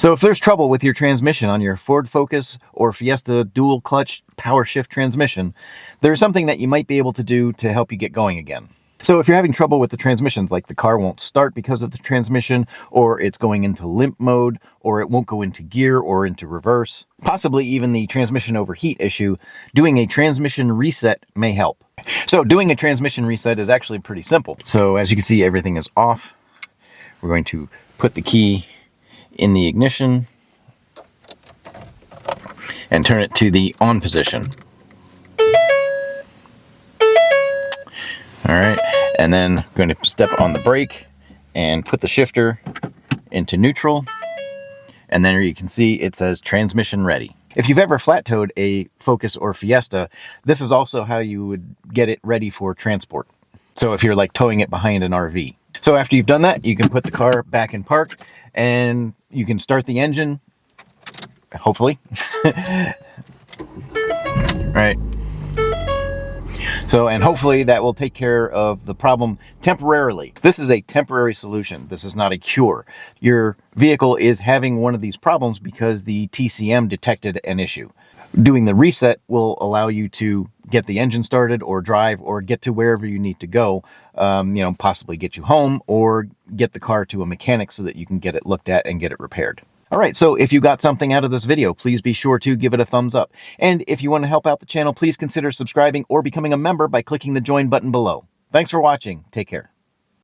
So if there's trouble with your transmission on your Ford Focus or Fiesta dual clutch PowerShift transmission, there's something that you might be able to do to help you get going again. So if you're having trouble with the transmissions, like the car won't start because of the transmission, or it's going into limp mode, or it won't go into gear or into reverse, possibly even the transmission overheat issue, doing a transmission reset may help. So doing a transmission reset is actually pretty simple. So as you can see, everything is off. We're going to put the key in the ignition and turn it to the on position. All right, and then I'm going to step on the brake and put the shifter into neutral, and then you can see it says transmission ready. If you've ever flat-towed a Focus or Fiesta, this is also how you would get it ready for transport. So if you're like towing it behind an RV. So after you've done that, you can put the car back in park and you can start the engine, hopefully. Right. So, and hopefully that will take care of the problem temporarily. This is a temporary solution. This is not a cure. Your vehicle is having one of these problems because the TCM detected an issue. Doing the reset will allow you to get the engine started or drive or get to wherever you need to go, possibly get you home or get the car to a mechanic so that you can get it looked at and get it repaired. All right, so if you got something out of this video, please be sure to give it a thumbs up. And if you want to help out the channel, please consider subscribing or becoming a member by clicking the join button below. Thanks for watching. Take care.